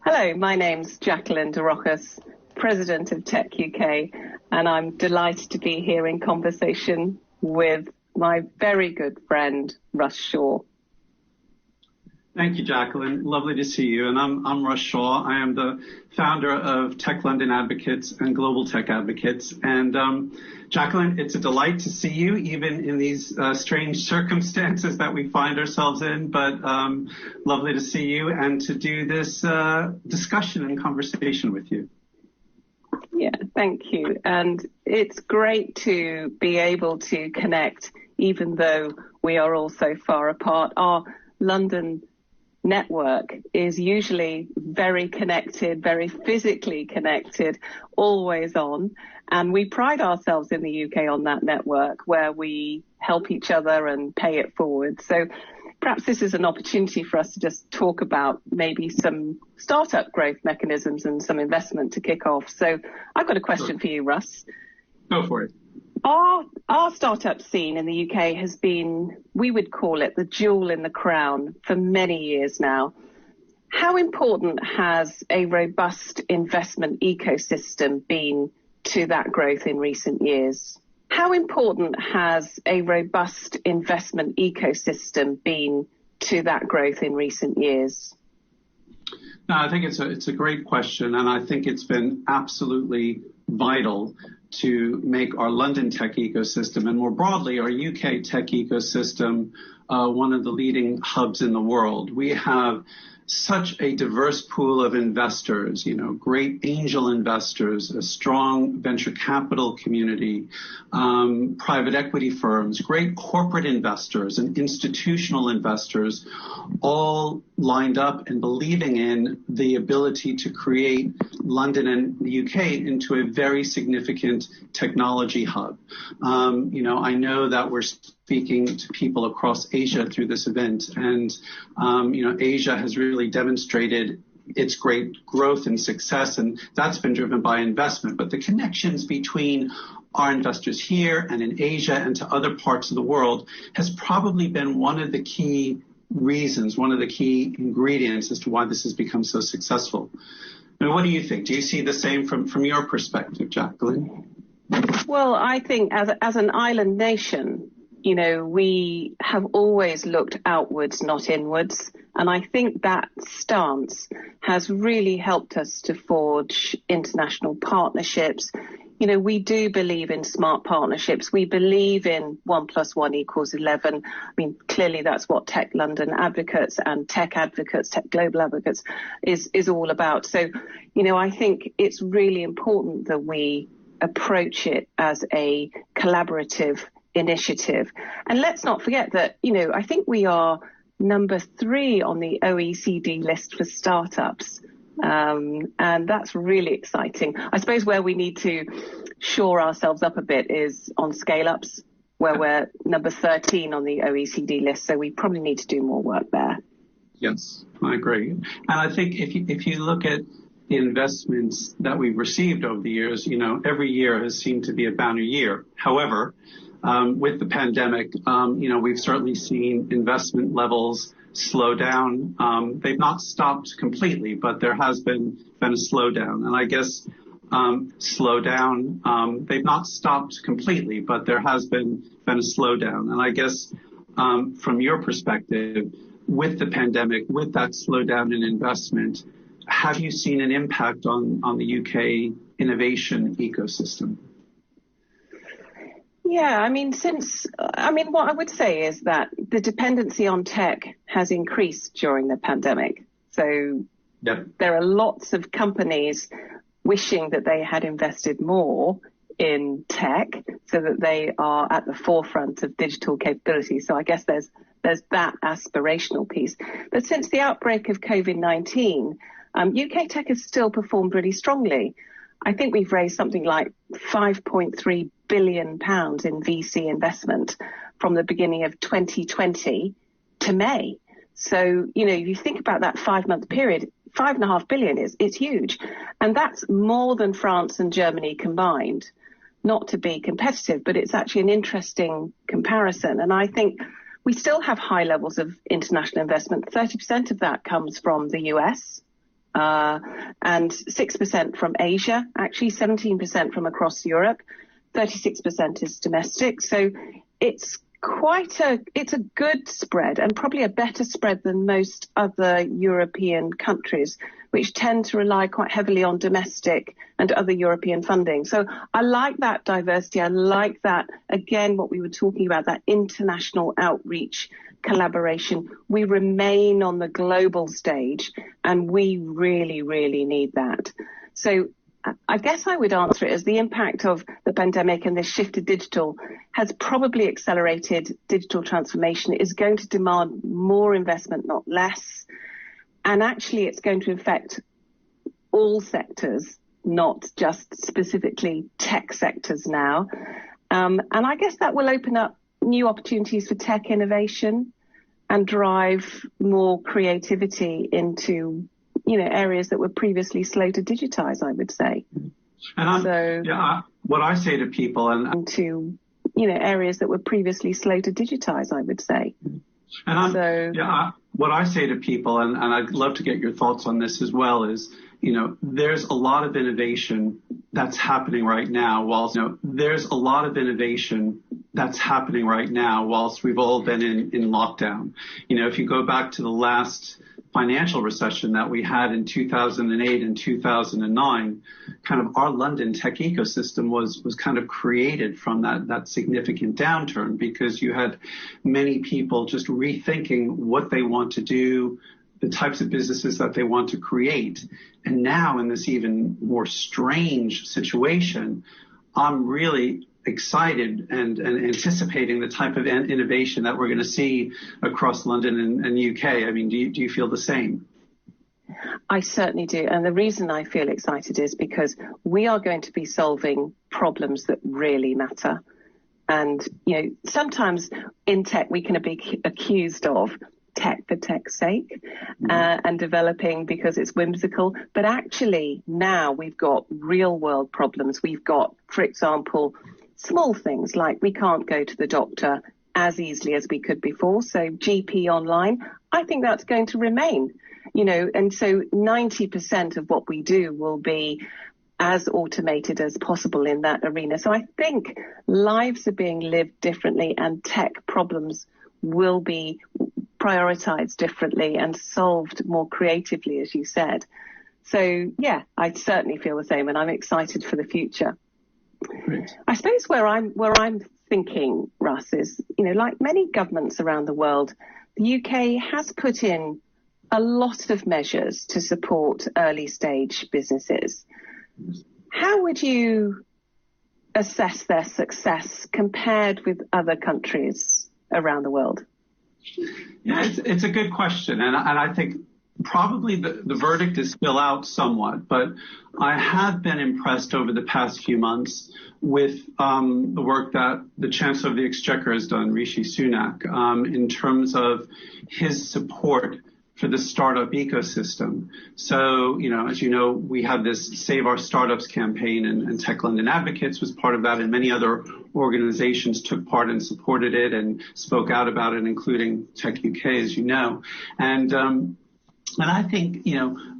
Hello, my name's Jacqueline de Rojas, President of TechUK, and I'm delighted to be here in conversation with my very good friend, Russ Shaw. Thank you, Jacqueline. Lovely to see you. And I'm Russ Shaw. I am the founder of Tech London Advocates and Global Tech Advocates. And Jacqueline, it's a delight to see you, even in these strange circumstances that we find ourselves in. But lovely to see you and to do this discussion and conversation with you. Yeah, thank you. And it's great to be able to connect, even though we are all so far apart. Our London network is usually very connected, very physically connected, always on. And we pride ourselves in the UK on that network where we help each other and pay it forward. So perhaps this is an opportunity for us to just talk about maybe some startup growth mechanisms and some investment to kick off. So I've got a question for you, Russ. Go for it. Our startup scene in the UK has been, we would call it the jewel in the crown for many years now. How important has a robust investment ecosystem been to that growth in recent years? How important has a robust investment ecosystem been to that growth in recent years? No, I think it's a great question, and I think it's been absolutely vital to make our London tech ecosystem and more broadly our UK tech ecosystem one of the leading hubs in the world. We have such a diverse pool of investors, great angel investors, a strong venture capital community, private equity firms, great corporate investors and institutional investors, all lined up and believing in the ability to create London and the UK into a very significant technology hub. I know that we're speaking to people across Asia through this event, and Asia has really demonstrated its great growth and success, and that's been driven by investment. But the connections between our investors here and in Asia and to other parts of the world has probably been one of the key reasons, one of the key ingredients as to why this has become so successful. Now, what do you think? Do you see the same from your perspective, Jacqueline? Well, I think as an island nation, we have always looked outwards, not inwards. And I think that stance has really helped us to forge international partnerships. We do believe in smart partnerships. We believe in 1 + 1 = 11. I mean, clearly that's what Tech London Advocates and Tech Advocates, Tech Global Advocates is all about. So, I think it's really important that we approach it as a collaborative initiative. And let's not forget that, I think we are number 3 on the OECD list for startups. And that's really exciting. I suppose where we need to shore ourselves up a bit is on scale-ups, where we're number 13 on the OECD list. So we probably need to do more work there. Yes, I agree. And I think if you look at the investments that we've received over the years, every year has seemed to be a banner year. However, with the pandemic, we've certainly seen investment levels slow down. They've not stopped completely, but there has been a slowdown. And I guess they've not stopped completely, but there has been a slowdown. And I guess from your perspective, with the pandemic, with that slowdown in investment, have you seen an impact on the UK innovation ecosystem? Yeah, what I would say is that the dependency on tech has increased during the pandemic. So There are lots of companies wishing that they had invested more in tech so that they are at the forefront of digital capability. So I guess there's that aspirational piece. But since the outbreak of COVID-19, UK tech has still performed really strongly. I think we've raised something like £5.3 billion in VC investment from the beginning of 2020 to May. So, if you think about that 5-month period, $5.5 billion it's huge. And that's more than France and Germany combined. Not to be competitive, but it's actually an interesting comparison. And I think we still have high levels of international investment. 30% of that comes from the US. and 6% from Asia, actually 17% from across Europe, 36% is domestic. So it's it's a good spread, and probably a better spread than most other European countries, which tend to rely quite heavily on domestic and other European funding. So I like that diversity. I like that, again, what we were talking about, that international outreach collaboration. We remain on the global stage, and we really, really need that. So I guess I would answer it as the impact of the pandemic and this shift to digital has probably accelerated digital transformation. It is going to demand more investment, not less. And actually, it's going to affect all sectors, not just specifically tech sectors now. And I guess that will open up new opportunities for tech innovation and drive more creativity into areas that were previously slow to digitize, I would say. And what I say to people areas that were previously slow to digitize, I would say. What I say to people, and I'd love to get your thoughts on this as well, is, there's a lot of innovation that's happening right now whilst we've all been in lockdown. If you go back to the last financial recession that we had in 2008 and 2009, kind of our London tech ecosystem was kind of created from that significant downturn, because you had many people just rethinking what they want to do, the types of businesses that they want to create. And now in this even more strange situation, I'm really excited and anticipating the type of innovation that we're going to see across London and UK. I mean, do you feel the same? I certainly do. And the reason I feel excited is because we are going to be solving problems that really matter. And, sometimes in tech, we can be accused of tech for tech's sake and developing because it's whimsical. But actually, now we've got real world problems. We've got, for example, small things like we can't go to the doctor as easily as we could before. So GP online, I think that's going to remain, and so 90% of what we do will be as automated as possible in that arena. So I think lives are being lived differently, and tech problems will be prioritized differently and solved more creatively, as you said. So yeah, I certainly feel the same, and I'm excited for the future. Great. I suppose where I'm thinking, Russ, is, like many governments around the world, the UK has put in a lot of measures to support early stage businesses. How would you assess their success compared with other countries around the world? Yeah, it's a good question. And I think probably the verdict is still out somewhat, but I have been impressed over the past few months with the work that the Chancellor of the Exchequer has done, Rishi Sunak, in terms of his support for the startup ecosystem. So, as you know, we have this Save Our Startups campaign, and Tech London Advocates was part of that, and many other organizations took part and supported it and spoke out about it, including TechUK, as you know. And I think,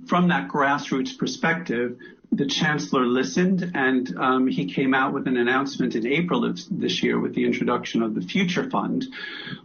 from that grassroots perspective, the Chancellor listened, and he came out with an announcement in April of this year with the introduction of the Future Fund,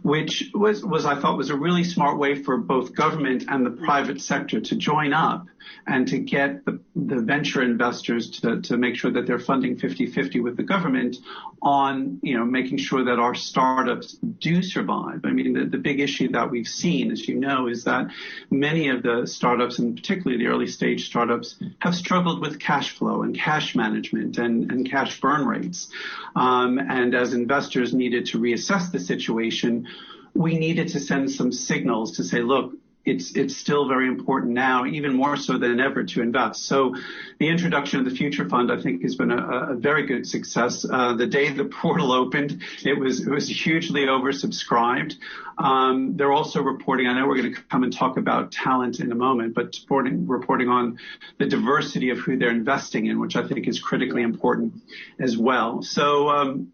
which was I thought was a really smart way for both government and the private sector to join up and to get the venture investors to make sure that they're funding 50-50 with the government on, making sure that our startups do survive. I mean, the big issue that we've seen, as you know, is that many of the startups, and particularly the early stage startups, have struggled with cash flow and cash management and cash burn rates. And as investors needed to reassess the situation, we needed to send some signals to say, look, it's still very important now, even more so than ever, to invest. So the introduction of the Future Fund, I think, has been a very good success. The day the portal opened, it was hugely oversubscribed. They're also reporting, I know we're going to come and talk about talent in a moment, but reporting on the diversity of who they're investing in, which I think is critically important as well. So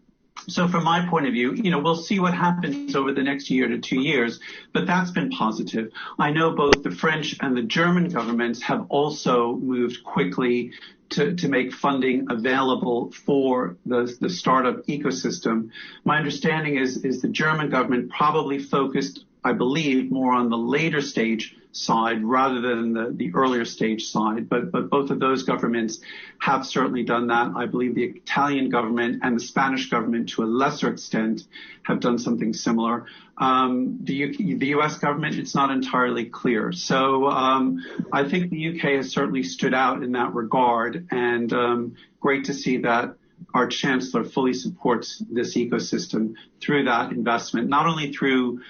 So from my point of view, we'll see what happens over the next year to 2 years, but that's been positive. I know both the French and the German governments have also moved quickly to make funding available for the startup ecosystem. My understanding is the German government probably focused, I believe, more on the later stage side rather than the earlier stage side. But both of those governments have certainly done that. I believe the Italian government and the Spanish government, to a lesser extent, have done something similar. The U.S. government, it's not entirely clear. So I think the UK has certainly stood out in that regard, and great to see that our Chancellor fully supports this ecosystem through that investment, not only through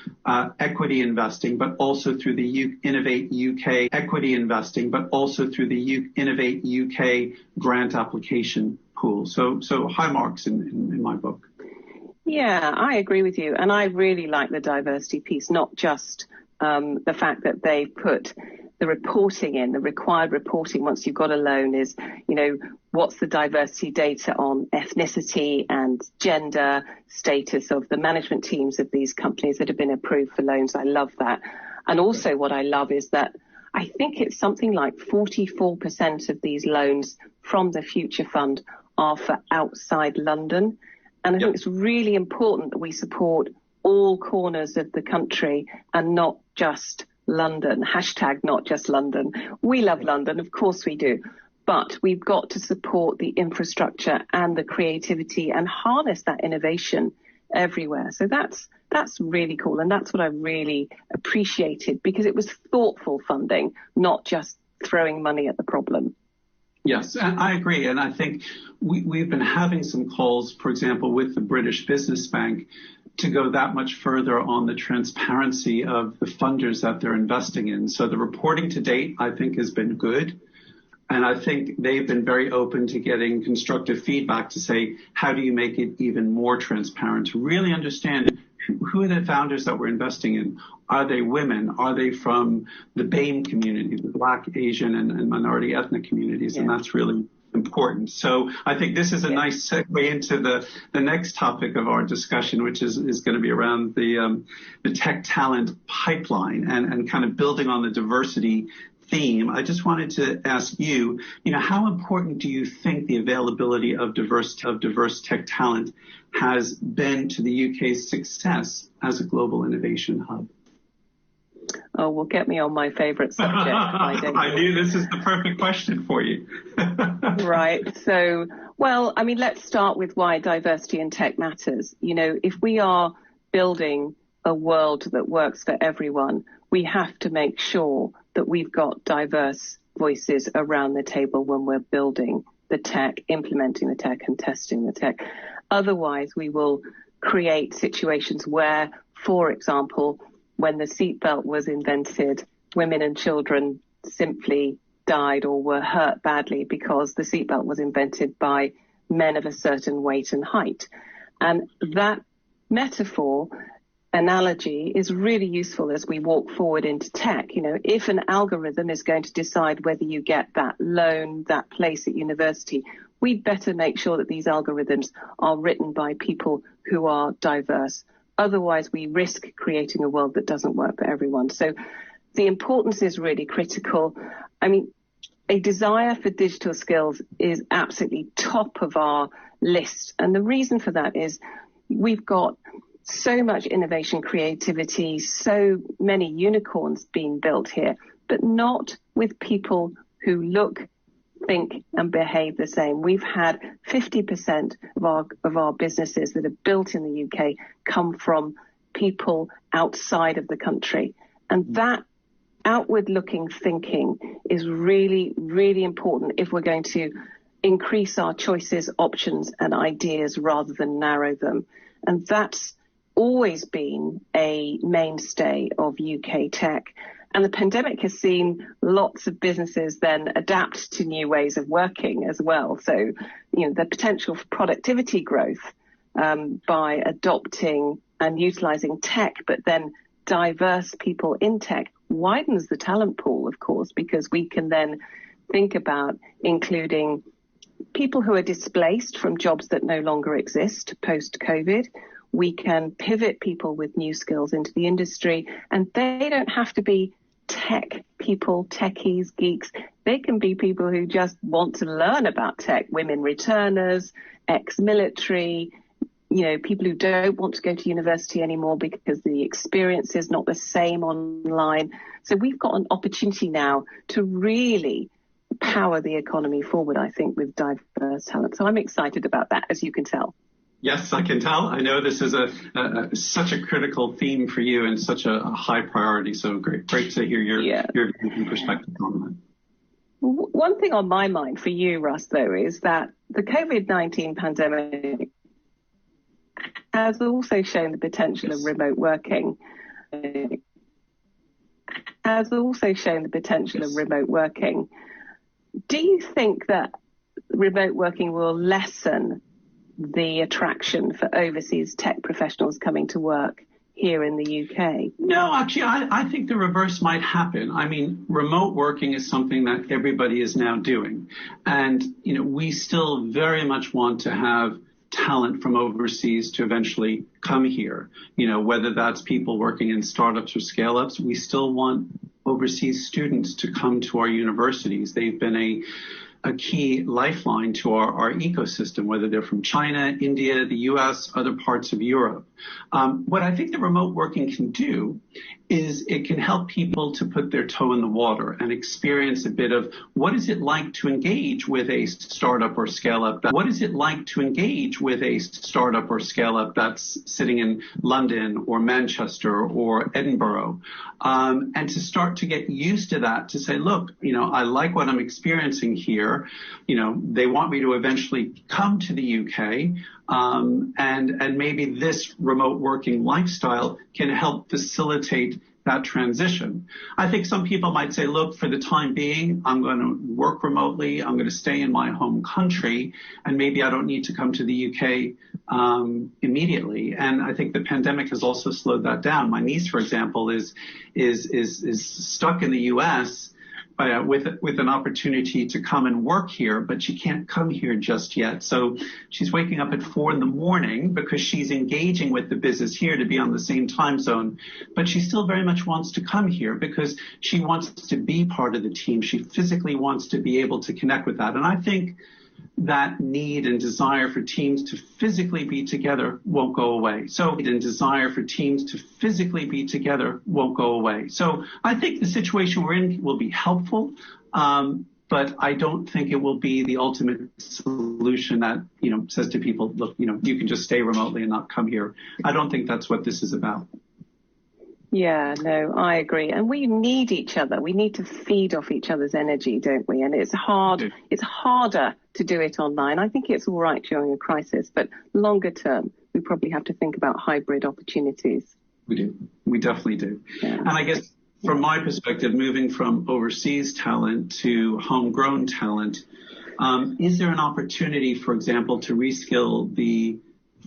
equity investing, but also through the Innovate UK equity investing, but also through the Innovate UK grant application pool. So high marks in my book. Yeah, I agree with you. And I really like the diversity piece, not just the fact that they put the reporting in, the required reporting once you've got a loan is, what's the diversity data on ethnicity and gender status of the management teams of these companies that have been approved for loans. I love that. And also what I love is that I think it's something like 44% of these loans from the Future Fund are for outside London. And I think it's really important that we support all corners of the country and not just London. Hashtag not just London. We love London, of course we do. But we've got to support the infrastructure and the creativity and harness that innovation everywhere. So that's really cool. And that's what I really appreciated, because it was thoughtful funding, not just throwing money at the problem. Yes, and I agree. And I think we've been having some calls, for example, with the British Business Bank to go that much further on the transparency of the funders that they're investing in. So the reporting to date, I think, has been good. And I think they've been very open to getting constructive feedback to say, how do you make it even more transparent, to really understand who are the founders that we're investing in? Are they women? Are they from the BAME community, the Black, Asian, and minority ethnic communities? Yeah. And that's really important. So I think this is a nice segue into the next topic of our discussion, which is going to be around the tech talent pipeline and kind of building on the diversity theme. I just wanted to ask you, how important do you think the availability of diverse tech talent has been to the UK's success as a global innovation hub? Oh, well, get me on my favorite subject. I knew this is the perfect question for you. Right. So, let's start with why diversity in tech matters. If we are building a world that works for everyone, we have to make sure that we've got diverse voices around the table when we're building the tech, implementing the tech, and testing the tech. Otherwise, we will create situations where, for example, when the seatbelt was invented, women and children simply died or were hurt badly because the seatbelt was invented by men of a certain weight and height. And that metaphor, analogy, is really useful as we walk forward into tech. If an algorithm is going to decide whether you get that loan, that place at university, we'd better make sure that these algorithms are written by people who are diverse. Otherwise, we risk creating a world that doesn't work for everyone. So the importance is really critical. A desire for digital skills is absolutely top of our list. And the reason for that is we've got so much innovation, creativity, so many unicorns being built here, but not with people who look, think and behave the same. We've had 50% of our businesses that are built in the UK come from people outside of the country. And that outward looking thinking is really, really important if we're going to increase our choices, options and ideas rather than narrow them. And that's always been a mainstay of UK tech. And the pandemic has seen lots of businesses then adapt to new ways of working as well. So, the potential for productivity growth by adopting and utilizing tech, but then diverse people in tech widens the talent pool, of course, because we can then think about including people who are displaced from jobs that no longer exist post-COVID. We can pivot people with new skills into the industry, and they don't have to be tech people, techies, geeks. They can be people who just want to learn about tech, women returners, ex-military, people who don't want to go to university anymore because the experience is not the same online. So we've got an opportunity now to really power the economy forward, I think, with diverse talent. So I'm excited about that, as you can tell. Yes, I can tell. I know this is such a critical theme for you and such a high priority. So great to hear your perspective on that. One thing on my mind for you, Russ, though, is that the COVID-19 pandemic has also shown the potential of remote working. Do you think that remote working will lessen the attraction for overseas tech professionals coming to work here in the UK? No, actually, I think the reverse might happen. I mean, remote working is something that everybody is now doing. And, we still very much want to have talent from overseas to eventually come here. Whether that's people working in startups or scale-ups, we still want overseas students to come to our universities. They've been a key lifeline to our ecosystem, whether they're from China, India, the US, other parts of Europe. What I think the remote working can do is it can help people to put their toe in the water and experience a bit of what is it like to engage with a startup or scale up? What is it like to engage with a startup or scale up that's sitting in London or Manchester or Edinburgh? And to start to get used to that, to say, look, I like what I'm experiencing here. They want me to eventually come to the UK. And maybe this remote working lifestyle can help facilitate that transition. I think some people might say, look, for the time being, I'm going to work remotely. I'm going to stay in my home country, and maybe I don't need to come to the UK immediately. And I think the pandemic has also slowed that down. My niece, for example, is stuck in the US with an opportunity to come and work here, but she can't come here just yet. So she's waking up at 4 a.m. because she's engaging with the business here to be on the same time zone. But she still very much wants to come here because she wants to be part of the team. She physically wants to be able to connect with that. And I think that need and desire for teams to physically be together won't go away. So I think the situation we're in will be helpful, but I don't think it will be the ultimate solution that, says to people, look, you can just stay remotely and not come here. I don't think that's what this is about. Yeah, no, I agree. And we need each other. We need to feed off each other's energy, don't we? And it's hard. It's harder to do it online. I think it's all right during a crisis, but longer term, we probably have to think about hybrid opportunities. We do. We definitely do. Yeah. And I guess from my perspective, moving from overseas talent to homegrown talent, is there an opportunity, for example, to reskill the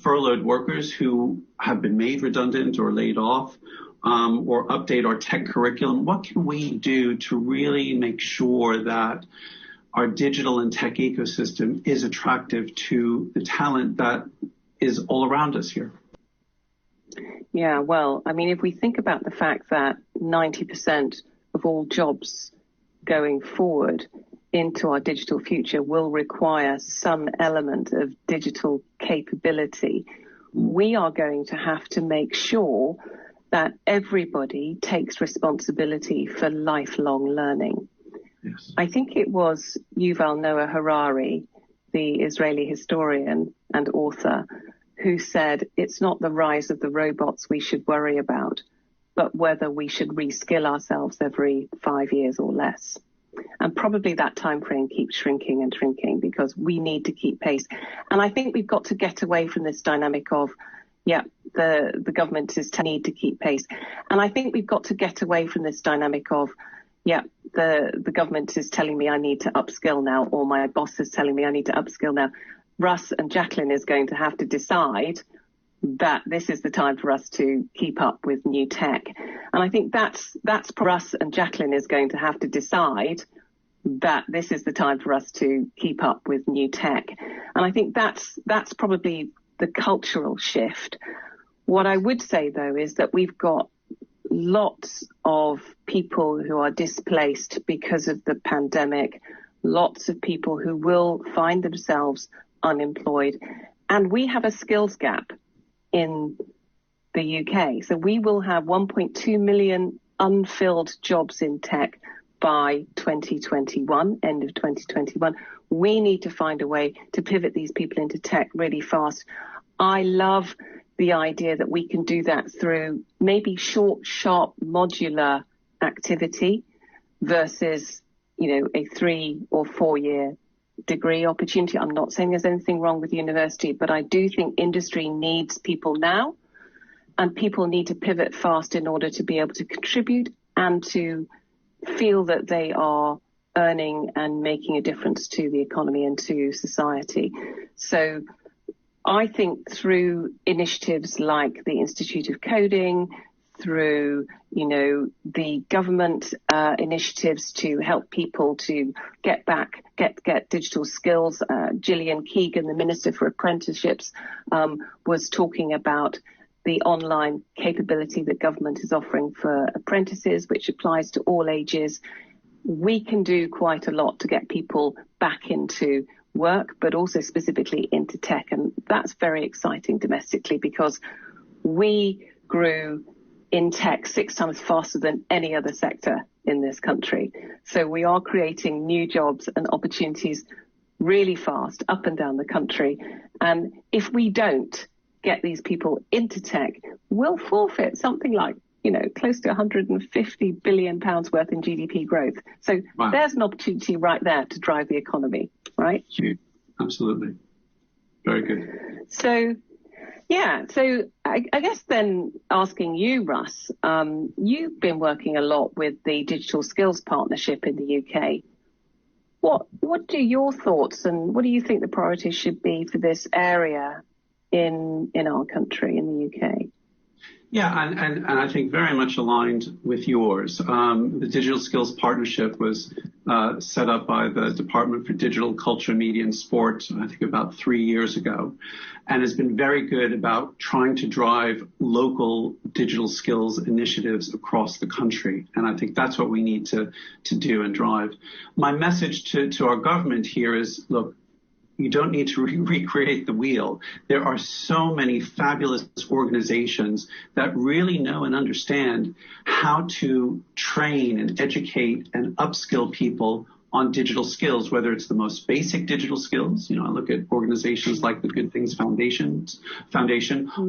furloughed workers who have been made redundant or laid off? Or update our tech curriculum? What can we do to really make sure that our digital and tech ecosystem is attractive to the talent that is all around us here? Yeah, well, I mean, if we think about the fact that 90% of all jobs going forward into our digital future will require some element of digital capability, we are going to have to make sure that everybody takes responsibility for lifelong learning. Yes. I think it was Yuval Noah Harari, the Israeli historian and author, who said it's not the rise of the robots we should worry about, but whether we should reskill ourselves every 5 years or less. And probably that time frame keeps shrinking and shrinking because we need to keep pace. And I think we've got to get away from this dynamic of, the government is need to keep pace. And I think we've got to get away from this dynamic of, the government is telling me I need to upskill now, or my boss is telling me I need to upskill now. Russ and Jacqueline is going to have to decide that this is the time for us to keep up with new tech. And I think that's Russ and Jacqueline is going to have to decide that this is the time for us to keep up with new tech. And I think that's probably the cultural shift. What I would say, though, is that we've got lots of people who are displaced because of the pandemic, lots of people who will find themselves unemployed. And we have a skills gap in the UK. So we will have 1.2 million unfilled jobs in tech by 2021, end of 2021. We need to find a way to pivot these people into tech really fast. I love the idea that we can do that through maybe short, sharp, modular activity versus, a 3 or 4 year degree opportunity. I'm not saying there's anything wrong with university, but I do think industry needs people now, and people need to pivot fast in order to be able to contribute and to feel that they are earning and making a difference to the economy and to society. So I think through initiatives like the Institute of Coding, through, the government initiatives to help people to get digital skills. Gillian Keegan, the Minister for Apprenticeships, was talking about the online capability that government is offering for apprentices, which applies to all ages. We can do quite a lot to get people back into work, but also specifically into tech. And that's very exciting domestically because we grew in tech 6 times faster than any other sector in this country. So we are creating new jobs and opportunities really fast up and down the country. And if we don't get these people into tech, we'll forfeit something like, close to 150 billion pounds worth in GDP growth. So wow. There's an opportunity right there to drive the economy, right? Absolutely. Very good. So I guess then asking you, Russ, you've been working a lot with the Digital Skills Partnership in the UK. What are your thoughts and what do you think the priorities should be for this area in our country, in the UK? Yeah, and I think very much aligned with yours. The Digital Skills Partnership was set up by the Department for Digital Culture, Media and Sport, I think about 3 years ago, and has been very good about trying to drive local digital skills initiatives across the country. And I think that's what we need to do and drive. My message to our government here is, look, you don't need to recreate the wheel. There are so many fabulous organizations that really know and understand how to train and educate and upskill people on digital skills, whether it's the most basic digital skills. I look at organizations like the Good Things Foundation,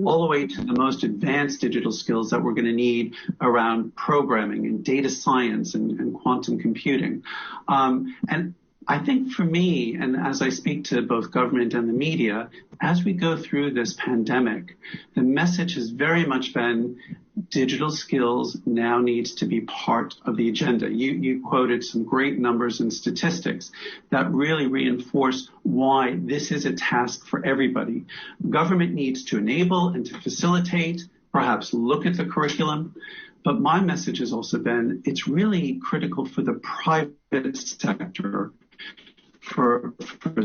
all the way to the most advanced digital skills that we're going to need around programming and data science and quantum computing. And I think for me, and as I speak to both government and the media, as we go through this pandemic, the message has very much been digital skills now needs to be part of the agenda. You quoted some great numbers and statistics that really reinforce why this is a task for everybody. Government needs to enable and to facilitate, perhaps look at the curriculum. But my message has also been it's really critical for the private sector, for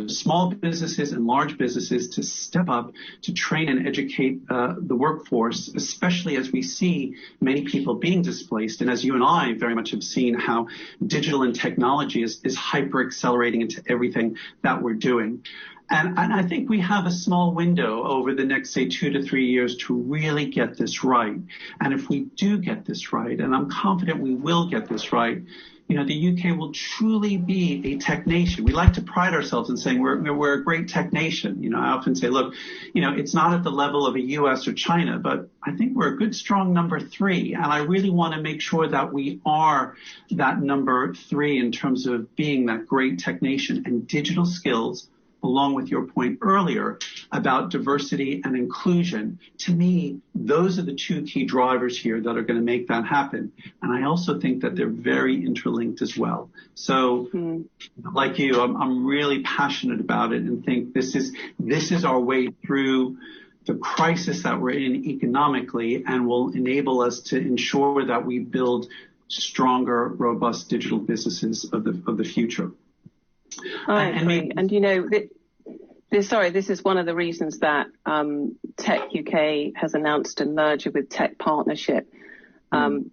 small businesses and large businesses to step up to train and educate the workforce, especially as we see many people being displaced. And as you and I very much have seen how digital and technology is hyper accelerating into everything that we're doing. And I think we have a small window over the next, say, 2 to 3 years to really get this right. And if we do get this right, and I'm confident we will get this right, the UK will truly be a tech nation. We like to pride ourselves in saying we're a great tech nation. I often say, look, it's not at the level of a US or China, but I think we're a good, strong number 3. And I really want to make sure that we are that number 3 in terms of being that great tech nation. And digital skills, along with your point earlier about diversity and inclusion, to me, those are the 2 key drivers here that are going to make that happen. And I also think that they're very interlinked as well. So like you, I'm really passionate about it and think this is our way through the crisis that we're in economically and will enable us to ensure that we build stronger, robust digital businesses of the future. I agree. And this is one of the reasons that TechUK has announced a merger with Tech Partnership,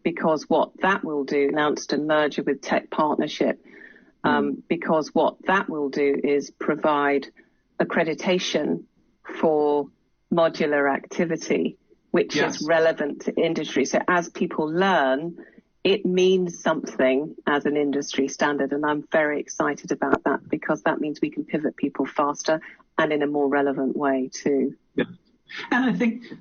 because what that will do is provide accreditation for modular activity, which is relevant to industry. So as people learn, it means something as an industry standard. And I'm very excited about that, because that means we can pivot people faster and in a more relevant way too. Yeah. And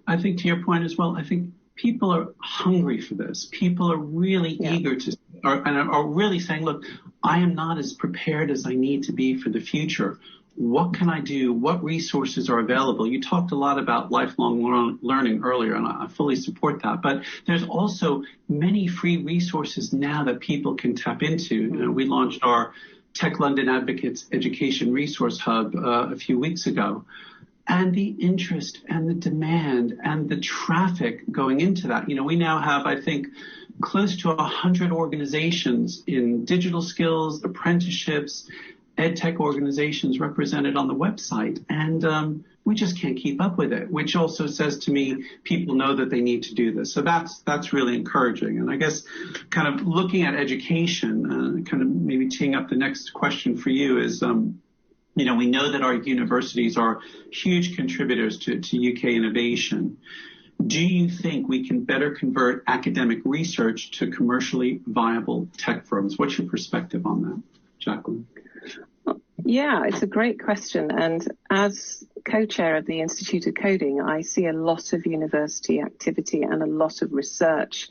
I think to your point as well, I think people are hungry for this. People are really eager to, are really saying, look, I am not as prepared as I need to be for the future. What can I do? What resources are available? You talked a lot about lifelong learning earlier, and I fully support that. But there's also many free resources now that people can tap into. You know, we launched our Tech London Advocates Education Resource Hub a few weeks ago. And the interest and the demand and the traffic going into that. You know, we now have, I think, close to 100 organizations in digital skills, apprenticeships, ed tech organizations represented on the website. And we just can't keep up with it, which also says to me, people know that they need to do this. So that's really encouraging. And I guess kind of looking at education, kind of maybe teeing up the next question for you is, you know, we know that our universities are huge contributors to UK innovation. Do you think we can better convert academic research to commercially viable tech firms? What's your perspective on that, Jacqueline? Yeah, it's a great question. And as co-chair of the Institute of Coding, I see a lot of university activity and a lot of research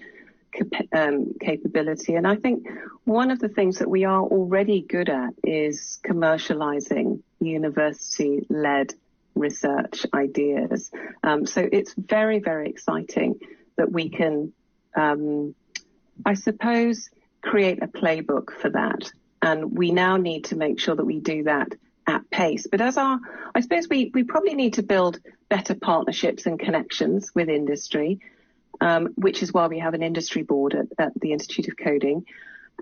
capability. And I think one of the things that we are already good at is commercializing university-led research ideas. So it's very, very exciting that we can, I suppose, create a playbook for that. And we now need to make sure that we do that at pace. But I suppose we probably need to build better partnerships and connections with industry, which is why we have an industry board at the Institute of Coding.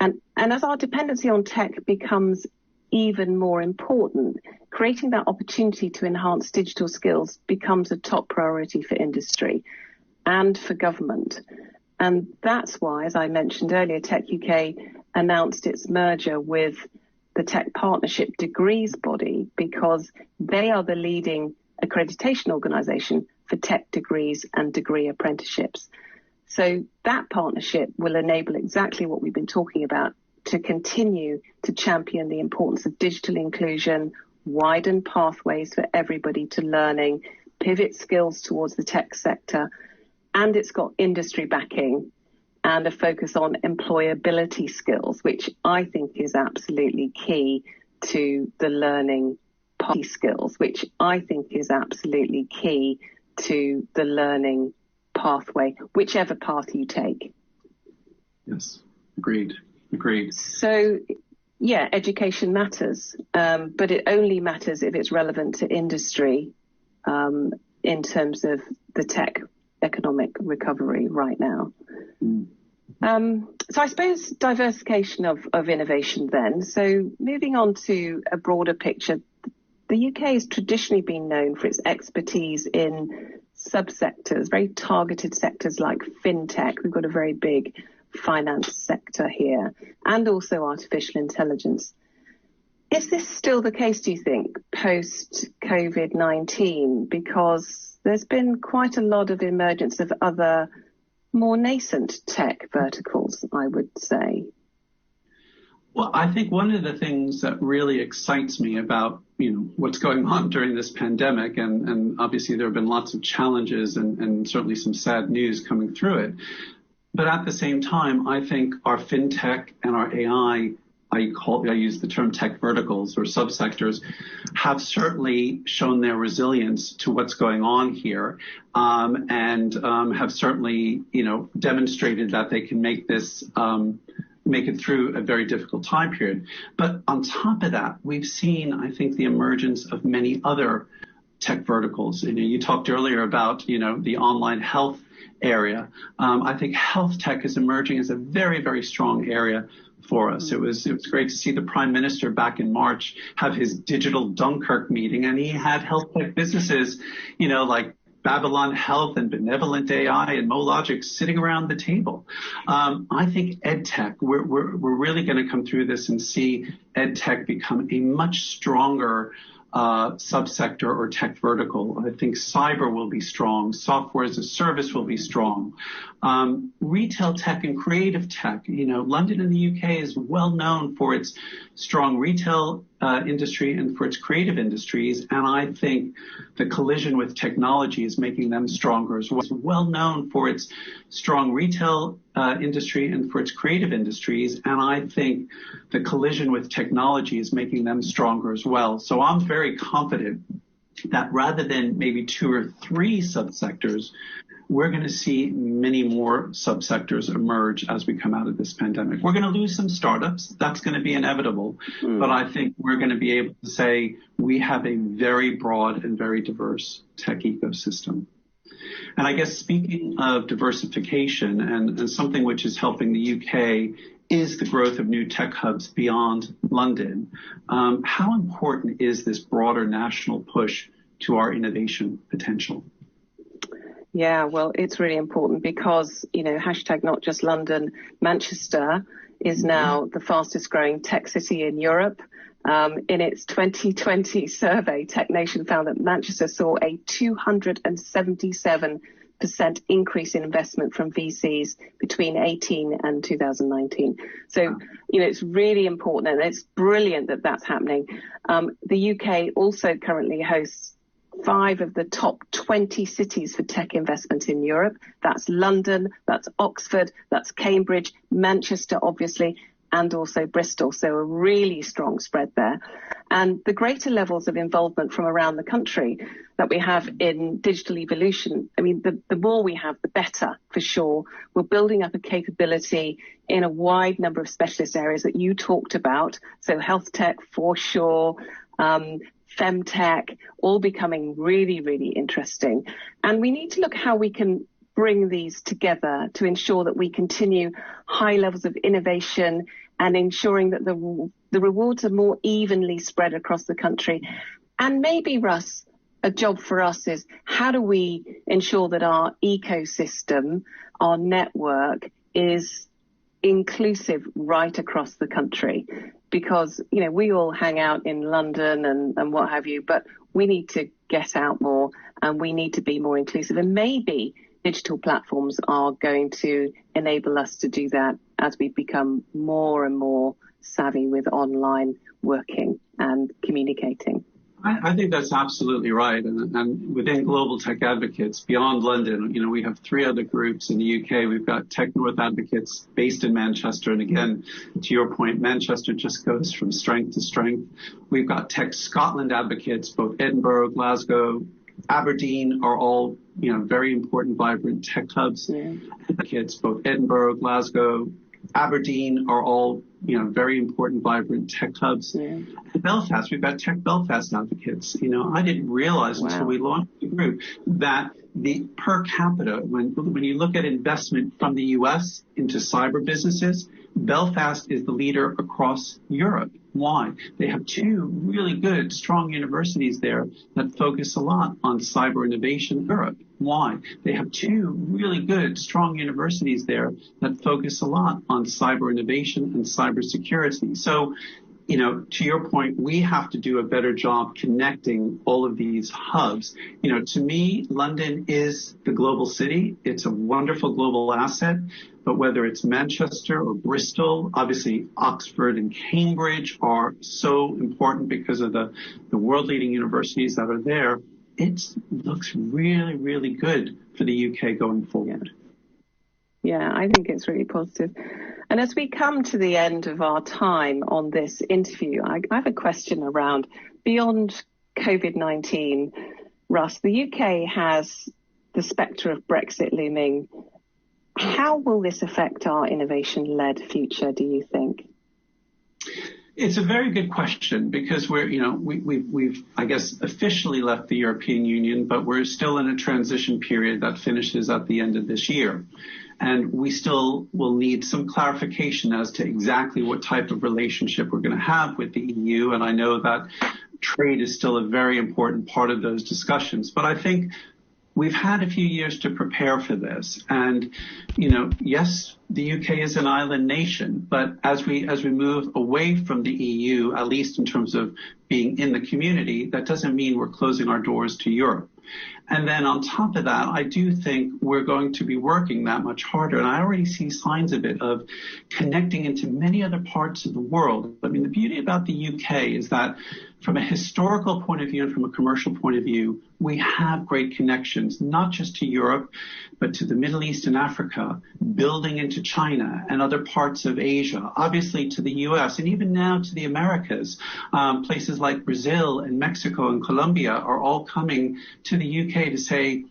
And as our dependency on tech becomes even more important, creating that opportunity to enhance digital skills becomes a top priority for industry and for government. And that's why, as I mentioned earlier, TechUK announced its merger with the Tech Partnership Degrees body, because they are the leading accreditation organization for tech degrees and degree apprenticeships. So that partnership will enable exactly what we've been talking about, to continue to champion the importance of digital inclusion, widen pathways for everybody to learning, pivot skills towards the tech sector, and it's got industry backing and a focus on employability skills, which I think is absolutely key to the learning party skills, which I think is absolutely key to the learning pathway, whichever path you take. Yes, agreed. So, yeah, education matters, but it only matters if it's relevant to industry in terms of the tech economic recovery right now. So I suppose diversification of innovation then. So moving on to a broader picture, the UK has traditionally been known for its expertise in subsectors, very targeted sectors like fintech. We've got a very big finance sector here, and also artificial intelligence. Is this still the case, do you think, post-COVID-19? Because there's been quite a lot of emergence of other more nascent tech verticals, I would say. Well, I think one of the things that really excites me about, you know, what's going on during this pandemic, and obviously there have been lots of challenges and certainly some sad news coming through it. But at the same time, I think our fintech and our AI, I use the term tech verticals or subsectors, have certainly shown their resilience to what's going on here, and have certainly, you know, demonstrated that they can make this, make it through a very difficult time period. But on top of that, we've seen, I think, the emergence of many other tech verticals. You talked earlier about, the online health area. I think health tech is emerging as a very, very strong area for us. It was great to see the Prime Minister back in March have his digital Dunkirk meeting, and he had health tech businesses, like Babylon Health and Benevolent AI and Mologic sitting around the table. I think ed tech, we're really going to come through this and see ed tech become a much stronger subsector or tech vertical. I think cyber will be strong. Software as a service will be strong. Retail tech and creative tech. London in the UK is well known for its strong retail industry and for its creative industries. And I think the collision with technology is making them stronger as well. It's well known for its strong retail industry and for its creative industries. And I think the collision with technology is making them stronger as well. So I'm very confident that rather than maybe 2 or 3 subsectors, we're going to see many more subsectors emerge as we come out of this pandemic. We're going to lose some startups. That's going to be inevitable. But I think we're going to be able to say we have a very broad and very diverse tech ecosystem. And I guess speaking of diversification and something which is helping the UK is the growth of new tech hubs beyond London. How important is this broader national push to our innovation potential? Yeah, well, it's really important because, hashtag not just London, Manchester is now the fastest growing tech city in Europe. In its 2020 survey, Tech Nation found that Manchester saw a 277% increase in investment from VCs between 18 and 2019. So, it's really important and it's brilliant that that's happening. The UK also currently hosts 5 of the top 20 cities for tech investment in Europe. That's London, that's Oxford, that's Cambridge, Manchester, obviously, and also Bristol. So a really strong spread there. And the greater levels of involvement from around the country that we have in digital evolution, the more we have, the better, for sure. We're building up a capability in a wide number of specialist areas that you talked about. So health tech, for sure, femtech, all becoming really, really interesting. And we need to look how we can bring these together to ensure that we continue high levels of innovation and ensuring that the rewards are more evenly spread across the country. And maybe, Russ, a job for us is how do we ensure that our ecosystem, our network is inclusive right across the country? Because, we all hang out in London and what have you, but we need to get out more and we need to be more inclusive. And maybe digital platforms are going to enable us to do that as we become more and more savvy with online working and communicating. I think that's absolutely right. And within Global Tech Advocates, beyond London, we have 3 other groups in the UK. We've got Tech North Advocates based in Manchester. And again, to your point, Manchester just goes from strength to strength. We've got Tech Scotland Advocates, both Edinburgh, Glasgow, Aberdeen are all, very important, vibrant tech hubs. Yeah. Advocates, both Edinburgh, Glasgow, Aberdeen are all, very important, vibrant tech hubs. Yeah. In Belfast, we've got Tech Belfast Advocates. I didn't realize until we launched the group that the per capita, when you look at investment from the US into cyber businesses, Belfast is the leader across Europe. Why? They have 2 really good, strong universities there that focus a lot on cyber innovation in Europe. Why? They have 2 really good, strong universities there that focus a lot on cyber innovation and cyber security. So, to your point, we have to do a better job connecting all of these hubs. To me, London is the global city. It's a wonderful global asset. But whether it's Manchester or Bristol, obviously Oxford and Cambridge are so important because of the world-leading universities that are there. It looks really, really good for the UK going forward. Yeah, I think it's really positive. And as we come to the end of our time on this interview, I have a question around beyond COVID-19. Russ, the UK has the spectre of Brexit looming. How will this affect our innovation-led future, do you think? It's a very good question because we've I guess officially left the European Union, but we're still in a transition period that finishes at the end of this year. And we still will need some clarification as to exactly what type of relationship we're going to have with the EU. And I know that trade is still a very important part of those discussions. But I think we've had a few years to prepare for this. And, yes, the UK is an island nation, but as we move away from the EU, at least in terms of being in the community, that doesn't mean we're closing our doors to Europe. And then on top of that, I do think we're going to be working that much harder. And I already see signs of it, of connecting into many other parts of the world. I mean, the beauty about the UK is that from a historical point of view and from a commercial point of view, we have great connections, not just to Europe, but to the Middle East and Africa, building into China and other parts of Asia, obviously to the US, and even now to the Americas. Places like Brazil and Mexico and Colombia are all coming to the UK to say,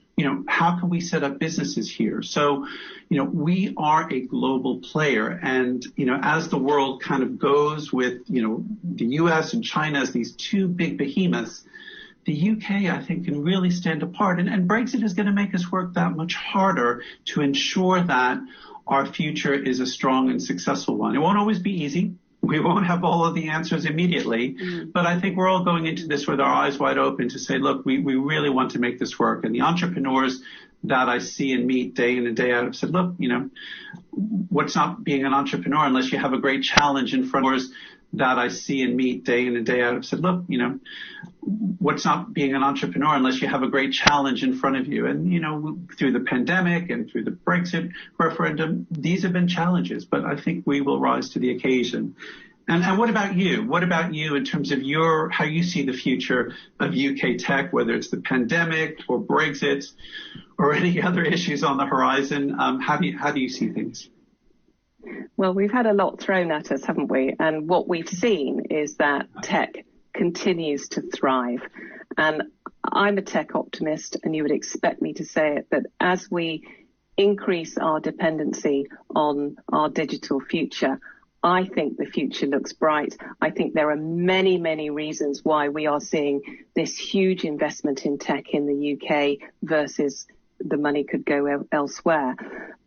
how can we set up businesses here? So, we are a global player. And, as the world kind of goes with, the US and China as these two big behemoths, the UK, I think, can really stand apart. And Brexit is going to make us work that much harder to ensure that our future is a strong and successful one. It won't always be easy. We won't have all of the answers immediately, but I think we're all going into this with our eyes wide open to say, look, we really want to make this work. And the entrepreneurs that I see and meet day in and day out have said, look, what's not being an entrepreneur unless you have a great challenge in front of us that I see and meet day in and day out have said, look, what's not being an entrepreneur unless you have a great challenge in front of you? And, through the pandemic and through the Brexit referendum, these have been challenges, but I think we will rise to the occasion. And what about you? What about you in terms of how you see the future of UK tech, whether it's the pandemic or Brexit or any other issues on the horizon? How do you see things? Well, we've had a lot thrown at us, haven't we? And what we've seen is that tech continues to thrive. And I'm a tech optimist, and you would expect me to say it, that as we increase our dependency on our digital future, I think the future looks bright. I think there are many, many reasons why we are seeing this huge investment in tech in the UK versus the money could go elsewhere.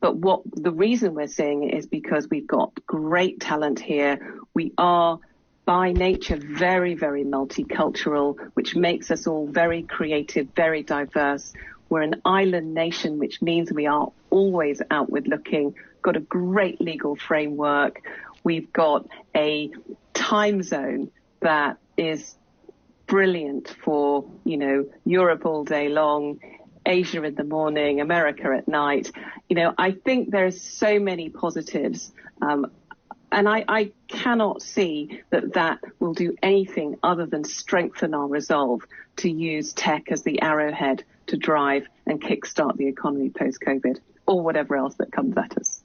But the reason we're seeing it is because we've got great talent here. We are by nature very, very multicultural, which makes us all very creative, very diverse. We're an island nation, which means we are always outward looking, got a great legal framework. We've got a time zone that is brilliant for, Europe all day long, Asia in the morning, America at night. I think there's so many positives. And I cannot see that will do anything other than strengthen our resolve to use tech as the arrowhead to drive and kickstart the economy post-COVID or whatever else that comes at us.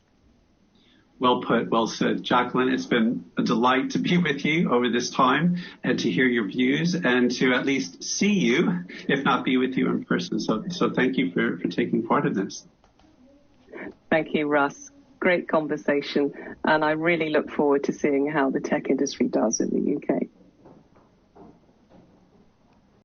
Well put, well said. Jacqueline, it's been a delight to be with you over this time and to hear your views and to at least see you, if not be with you in person. So thank you for taking part in this. Thank you, Russ. Great conversation. And I really look forward to seeing how the tech industry does in the UK.